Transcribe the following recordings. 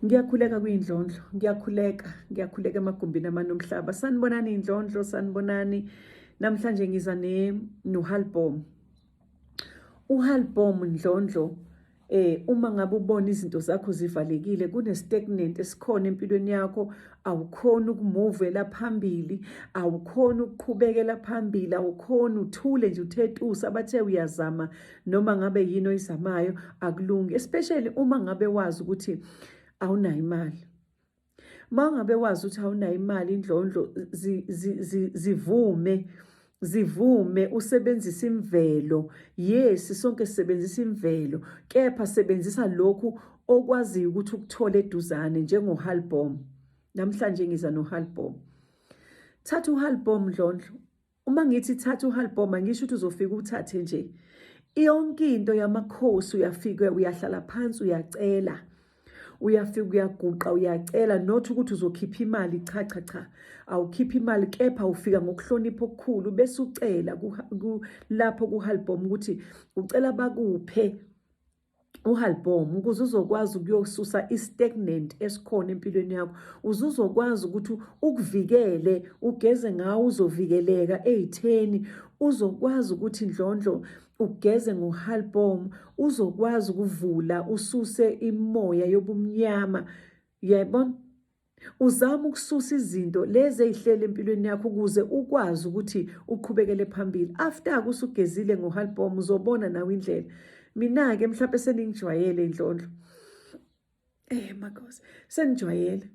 Ngiyakhuleka kuyindlondlo, ngiyakhuleka emagumbini amanomhlaba. Sanibonani indlondlo, sanibonani. Namhlanje ngiza noHalbom. uHalbom ndlondlo, uma ngabe ubona izinto zakho zivalekile, kune-stagnant esikhona empilweni yakho, awukhona ukumuvela phambili, awukhona ukuqhubekela phambili, awukhona uthule nje uthe tusa, bathe uyazama noma ngabe yini oyizamayo akulungi, especially uma ngabe wazi ukuthi awunayo imali. Uma ngabe wazi ukuthi awunayo imali indlondlo, zivume usebenzisa imvelo. Yes, sonke sisebenzisa imvelo, kepha sebenzisa lokhu okwaziyo ukuthi ukuthole eduzane njengoHalbom. Namhlanje ngiza noHalbom. Thatha uHalbom ndlondlo. Uma ngithi thatha uHalbom, angisho ukuthi uzofika uthathe nje. Yonke into yamakhosi uyafika uyahlala phansi uyacela. Uyafika uyaguqa uyacela, not ukuthi uzokhipha imali, cha. Awukhipha imali, kepha ufika ngokuhlonipha okukhulu bese ucela lapho kuHalbom ukuthi ucela bakuphe uHalbom ukuze uzokwazi ukuyosusa i-stagnant esikhona empilweni yakho, uzokwazi ukuthi ukuvikele, ugeze ngawo, uzovikeleka ey'theni, uzokwazi ukuthi ndlondlo ugeze ngoHalbom, uzokwazi ukuvula ususe imoya yobumnyama. Yabona, uzama ukususa izinto lezi ey'hlele empilweni yakho ukuze ukwazi ukuthi uqhubekele phambili. After usugezile ngoHalbom uzobona nawe indlela. Mina-ke mhlawumbe seningijwayele indlondlo. Makhosi, senijwayele.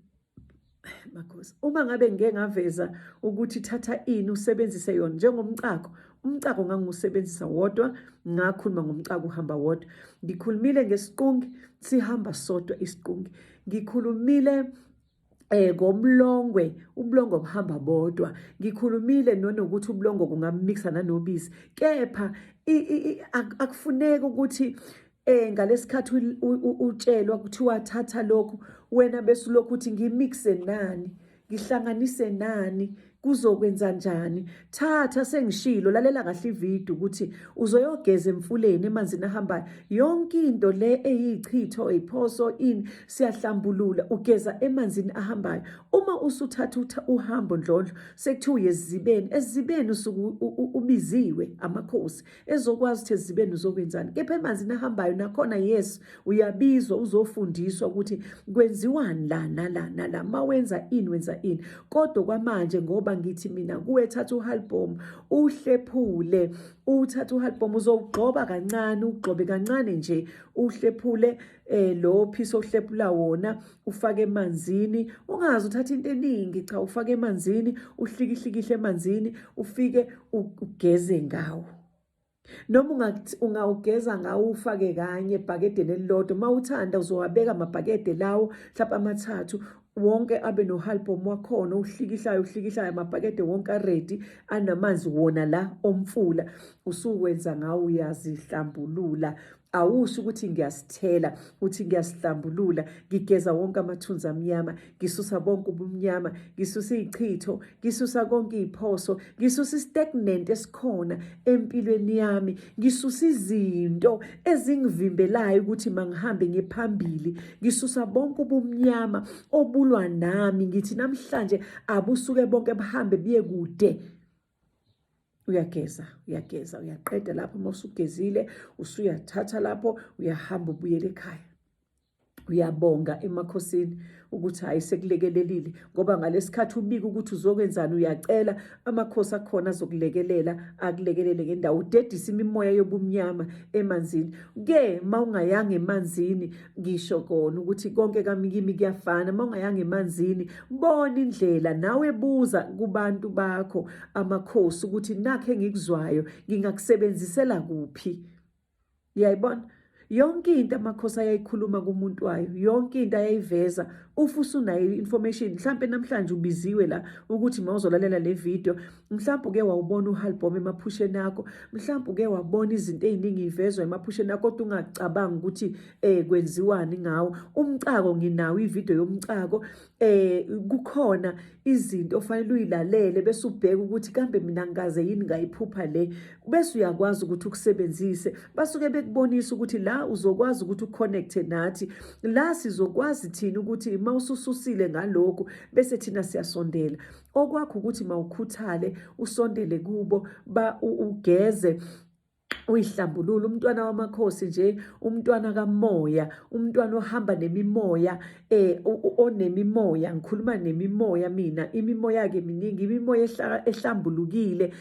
Makhosi, uma ngabe ngike ngaveza ukuthi thatha ini usebenzise yona njengomcako, umcako ngangiwusebenzisa wodwa, ngakhuluma ngomcako uhamba wodwa. Ngikhulumile ngesiqungi, sihamba sodwa isiqungi. Ngikhulumile ngomlongwe, ubulongwe buhamba bodwa. Ngikhulumile nokuthi ubulongwe kungamikisa nanobisi, kepha akufuneki ukuthi ngalesikhathi utshelwa kuthiwa thatha lokhu, wena bese ulokhu uthi ngimixe nani, ngihlanganise nani, kuzokwenza njani. Thatha, sengishilo, lalela kahle ividiyo ukuthi uzoyogeza emfuleni emanzini ahambayo. Yonke into le eyichitho, eyiphoso, siyahlambulula, ugeza emanzini ahambayo. Uma usuthatha uhambo ndlondlo, sekuthiwa uye ezibeni, ezibeni usuke ubiziwe amakhosi ezokwazi ukuthi ezibeni uzokwenzani. Kepha emanzini ahambayo nakhona yes, uyabizwa, uzofundiswa ukuthi kwenziwani la nala, ma wenza ini wenza ini. Kodwa kwamanje ngoba ngithi mina kuwe thatha uHalbom uhlephule, uthatha uHalbom uzowugxoba kancane, ugxobe kancane nje, uhlephule lo piece ohlephula wona, ufake emanzini. Ungazi uthatha into eningi, cha, ufake emanzini, uhlikihle emanzini, ufike ugeze ngawo. Noma ungawugeza ngawo ufake kanye ebhakedeni elilodwa, uma uthanda uzowabeka amabhakede lawo mhlawumbe 3, wonke abe noHalbom wakhona, uhlikihlayo amabhakede wonke aredi, anamanzi wona la omfula, usukwenza ngawo, uyazihlambulula. Awusho ukuthi ngiyasithela, uthi ngiyasihlambulula, ngigeza wonke amathunzi amnyama, ngisusa bonke ubumnyama, ngisusa iy'chitho, ngisusa konke iy'phoso, ngisusa i-stagnant esikhona empilweni yami, ngisusa izinto ezingivimbelayo ukuthi mangihambe ngiphambili, ngisusa bonke ubumnyama obulwa nami. Ngithi namhlanje abusuke bonke buhambe buye kude. Uyageza, uyaqeda lapho. Uma usugezile, usuyathatha lapho, uyahamba ubuyele ekhaya. Uyabonga emakhosini ukuthi hayi sekulekelelile, ngoba ngalesikhathi ubika ukuthi uzokwenzani, uyacela amakhosi akhona azokulekelela, akulekelele ngendawo. Udedisa imimoya yobumnyama emanzini. Ke ma ungayanga emanzini, ngisho kona ukuthi konke kimi kuyafana. Ma ungayanga emanzini, bona indlela, nawe buza kubantu bakho amakhosi ukuthi nakhe ngikuzwayo ngingakusebenzisela kuphi. Uyayibona? Yonke into amakhosi ayayikhuluma kumuntu wayo, yonke into ayayiveza. Usunayo information, mhlampe namhlanje ubiziwe la ukuthi mawuzolalela le video, mhlampe uke wawubona uHalbom emaphusheni akho, mhlampe uke wabona izinto eziningi ivezwa emaphusheni akho, kodwa ungacabangi ukuthi kwenziwani ngawo. Umcako nginawo, ivideo yomcako, kukhona izinto ofanele uyilalele bese ubheka ukuthi kambe mina ngikaze yini ngayiphupha le, bese uyakwazi ukuthi ukusebenzise. Basuke bekubonisa ukuthi la la uzokwazi ukuthi uconnecte nathi, la sizokwazi thina ukuthi uma usususile ngalokhu bese thina siyasondela. Okwakho ukuthi mawukhuthale usondele kubo ugeze uyihlambulule. Umntwana wamakhosi nje, umntwana kamoya, umntwana ohamba nemimoya, onemimoya, ngikhuluma nemimoya mina, imimoya-ke miningi, imimoya ehlambulukile.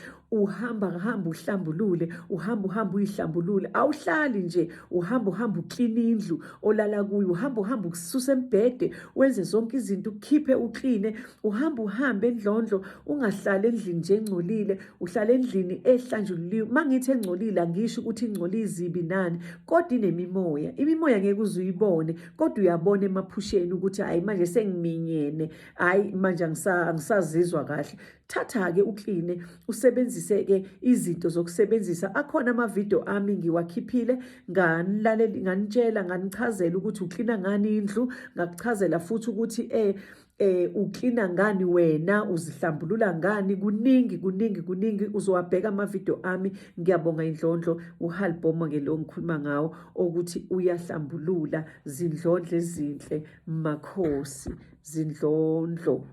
Hamba uhlambulule, uhamba uyihlambulule, awuhlali nje, uhamba uklina indlu olala kuyo, uhamba ukususa embhede, wenze zonke izinto, ukhiphe ukline, uhambe endlondlo, ungahlali endlini nje engcolile, uhlale endlini ehlanjululiwe. Mangithi engcolile angisho ukuthi ingcolile izibi nani, kodwa inemimoya. Imimoya ngeke uze uyibone, kodwa uyabona emaphusheni ukuthi hayi manje sengiminyene, hayi manje angisazizwa kahle. Thatha-ke ukline, usebenzise-ke izinto zokusebenzisa. Akhona amavidiyo ami ngiwakhiphile, nganitshela, nganichazela ukuthi uklina ngani indlu, ngakuchazela futhi ukuthi uklina ngani wena, uzihlambulula ngani. Kuningi uzowabheka amavidiyo ami. Ngiyabonga indlondlo, uHalboma-ke lo ngikhuluma ngawo, ukuthi uyahlambulula. Zindlondlo ezinhle makhosi, zindlondlo.